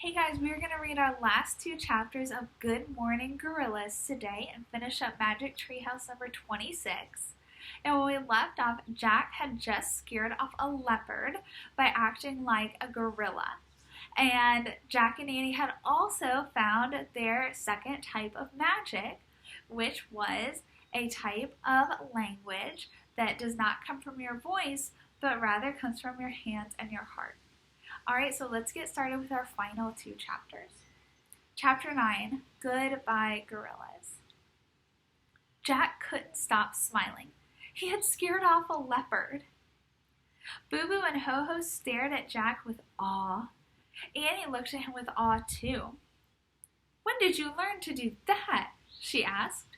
Hey guys, we are going to read our last two chapters of Good Morning Gorillas today and finish up Magic Treehouse number 26. And when we left off, Jack had just scared off a leopard by acting like a gorilla. And Jack and Annie had also found their second type of magic, which was a type of language that does not come from your voice, but rather comes from your hands and your heart. Alright, so let's get started with our final two chapters. Chapter 9, Goodbye Gorillas. Jack couldn't stop smiling. He had scared off a leopard. Boo Boo and Ho Ho stared at Jack with awe. Annie looked at him with awe too. "When did you learn to do that?" she asked.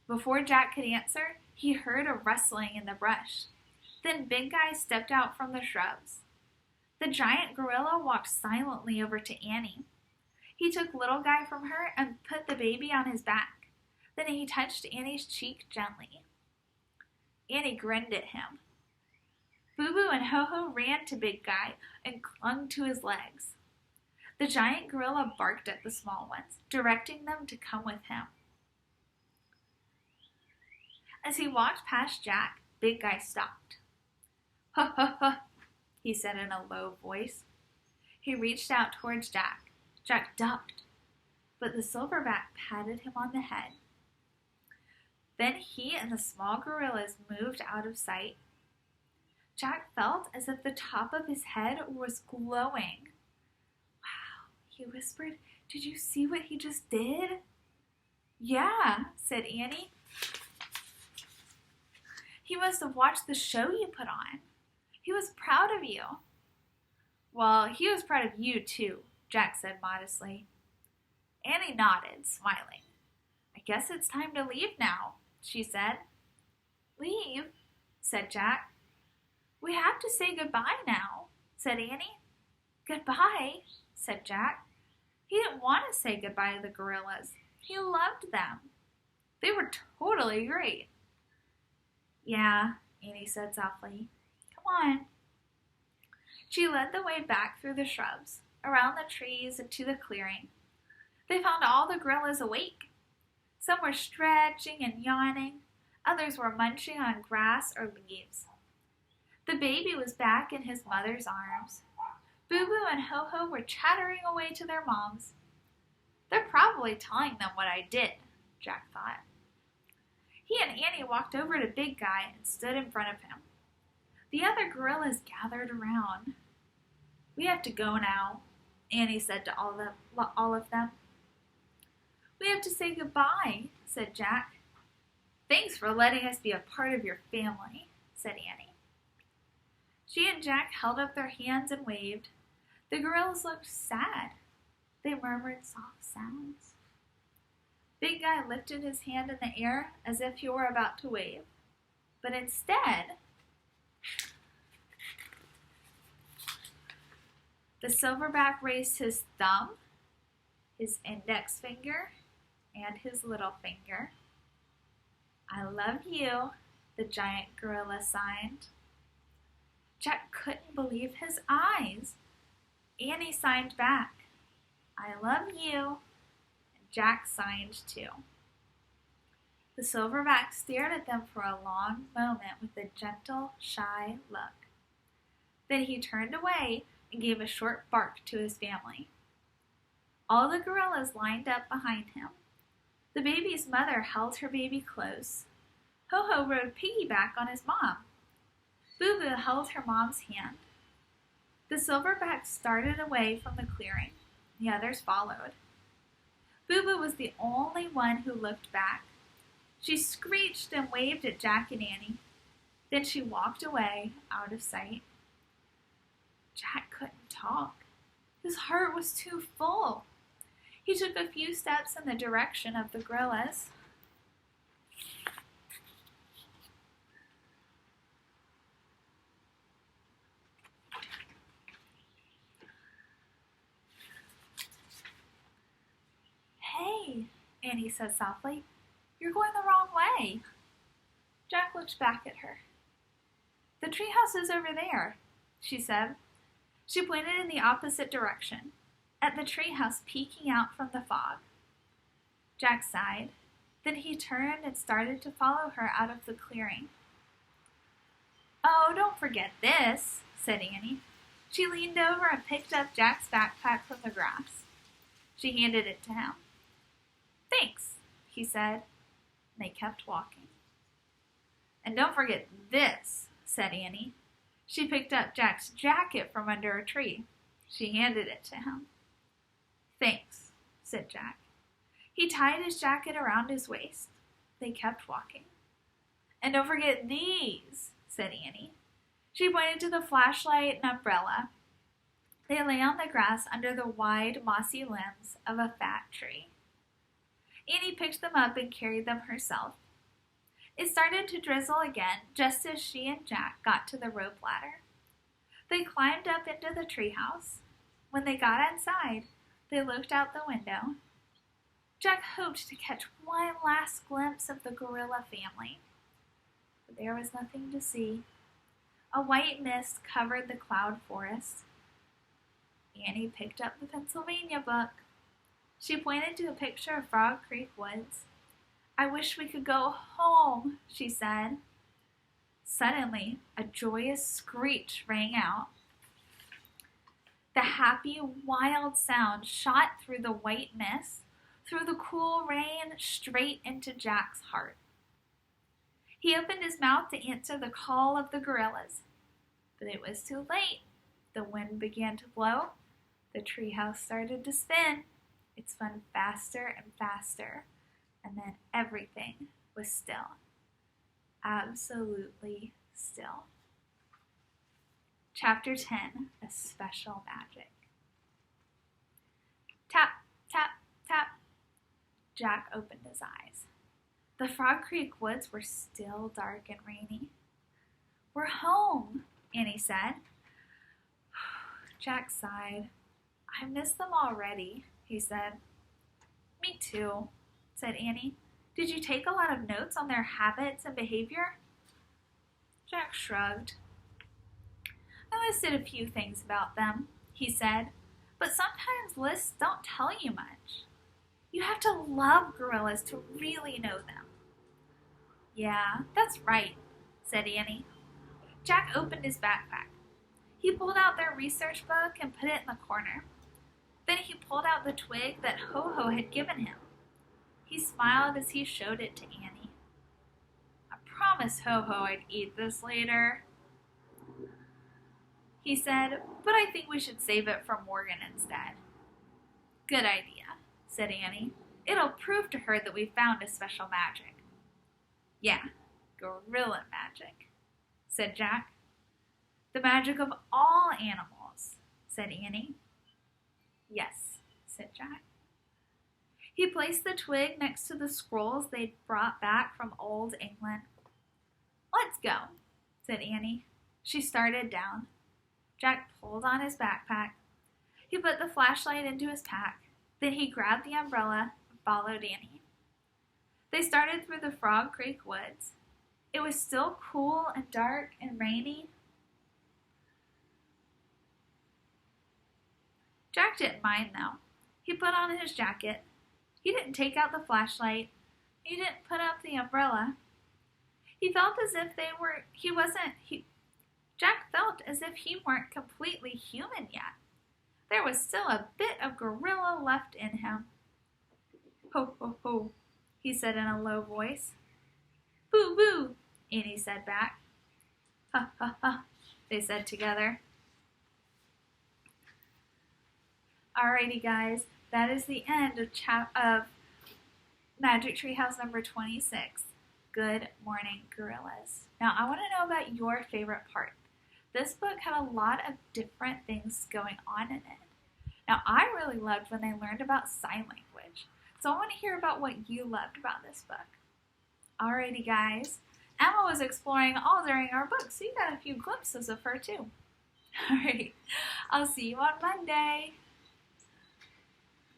Before Jack could answer, he heard a rustling in the brush. Then Big Guy stepped out from the shrubs. The giant gorilla walked silently over to Annie. He took Little Guy from her and put the baby on his back. Then he touched Annie's cheek gently. Annie grinned at him. Boo Boo and Ho Ho ran to Big Guy and clung to his legs. The giant gorilla barked at the small ones, directing them to come with him. As he walked past Jack, Big Guy stopped. "Ha ha ha," he said in a low voice. He reached out towards Jack. Jack ducked, but the silverback patted him on the head. Then he and the small gorillas moved out of sight. Jack felt as if the top of his head was glowing. "Wow," he whispered. "Did you see what he just did?" "Yeah," said Annie. "He must have watched the show you put on. He was proud of you." "Well, he was proud of you too," Jack said modestly. Annie nodded, smiling. "I guess it's time to leave now," she said. "Leave?" said Jack. "We have to say goodbye now," said Annie. "Goodbye?" said Jack. He didn't want to say goodbye to the gorillas. He loved them. They were totally great. "Yeah," Annie said softly. "Come on." She led the way back through the shrubs, around the trees, and to the clearing. They found all the gorillas awake. Some were stretching and yawning. Others were munching on grass or leaves. The baby was back in his mother's arms. Boo Boo and Ho Ho were chattering away to their moms. "They're probably telling them what I did," Jack thought. He and Annie walked over to Big Guy and stood in front of him. The other gorillas gathered around. "We have to go now," Annie said to all of them. "We have to say goodbye," said Jack. "Thanks for letting us be a part of your family," said Annie. She and Jack held up their hands and waved. The gorillas looked sad. They murmured soft sounds. Big Guy lifted his hand in the air as if he were about to wave. But instead, the silverback raised his thumb, his index finger, and his little finger. "I love you," the giant gorilla signed. Jack couldn't believe his eyes. Annie signed back, "I love you," and Jack signed too. The silverback stared at them for a long moment with a gentle, shy look. Then he turned away and gave a short bark to his family. All the gorillas lined up behind him. The baby's mother held her baby close. Ho Ho rode piggyback on his mom. Boo Boo held her mom's hand. The silverback started away from the clearing. The others followed. Boo Boo was the only one who looked back. She screeched and waved at Jack and Annie. Then she walked away, out of sight. Jack couldn't talk. His heart was too full. He took a few steps in the direction of the gorillas. "Hey," Annie said softly, "you're going the wrong way." Jack looked back at her. "The treehouse is over there," she said. She pointed in the opposite direction. at the treehouse peeking out from the fog. Jack sighed. Then he turned and started to follow her out of the clearing. "Oh, don't forget this," said Annie. She leaned over and picked up Jack's backpack from the grass. She handed it to him. "Thanks," he said. And they kept walking. "And don't forget this," said Annie. She picked up Jack's jacket from under a tree. She handed it to him. "Thanks," said Jack. He tied his jacket around his waist. They kept walking. "And don't forget these," said Annie. She pointed to the flashlight and umbrella. They lay on the grass under the wide, mossy limbs of a fat tree. Annie picked them up and carried them herself. It started to drizzle again just as she and Jack got to the rope ladder. They climbed up into the treehouse. When they got inside, they looked out the window. Jack hoped to catch one last glimpse of the gorilla family, but there was nothing to see. A white mist covered the cloud forest. Annie picked up the Pennsylvania book. She pointed to a picture of Frog Creek Woods. "I wish we could go home," she said. Suddenly, a joyous screech rang out. The happy, wild sound shot through the white mist, through the cool rain, straight into Jack's heart. He opened his mouth to answer the call of the gorillas, but it was too late. The wind began to blow. The treehouse started to spin. It spun faster and faster, and then everything was still. Absolutely still. Chapter 10, A Special Magic. Tap, tap, tap. Jack opened his eyes. The Frog Creek woods were still dark and rainy. "We're home," Annie said. Jack sighed. "I miss them already," he said. "Me too," said Annie. "Did you take a lot of notes on their habits and behavior?" Jack shrugged. "I listed a few things about them," he said, "but sometimes lists don't tell you much. You have to love gorillas to really know them." "Yeah, that's right," said Annie. Jack opened his backpack. He pulled out their research book and put it in the corner. Then he pulled out the twig that Ho-Ho had given him. He smiled as he showed it to Annie. "I promised Ho-Ho I'd eat this later," he said, "but I think we should save it for Morgan instead." "Good idea," said Annie. "It'll prove to her that we found a special magic." "Yeah, gorilla magic," said Jack. "The magic of all animals," said Annie. "Yes," said Jack. He placed the twig next to the scrolls they'd brought back from Old England. "Let's go," said Annie. She started down. Jack pulled on his backpack. He put the flashlight into his pack. Then he grabbed the umbrella and followed Annie. They started through the Frog Creek woods. It was still cool and dark and rainy. Jack didn't mind, though. He put on his jacket. He didn't take out the flashlight. He didn't put up the umbrella. He felt as if Jack felt as if he weren't completely human yet. There was still a bit of gorilla left in him. "Ho, ho, ho," he said in a low voice. "Boo, boo," Annie said back. "Ha, ha, ha," they said together. Alrighty, guys, that is the end of Magic Tree House number 26, Good Morning Gorillas. Now, I want to know about your favorite part. This book had a lot of different things going on in it. Now, I really loved when they learned about sign language, so I want to hear about what you loved about this book. Alrighty, guys, Emma was exploring all during our book, so you got a few glimpses of her too. Alright, I'll see you on Monday.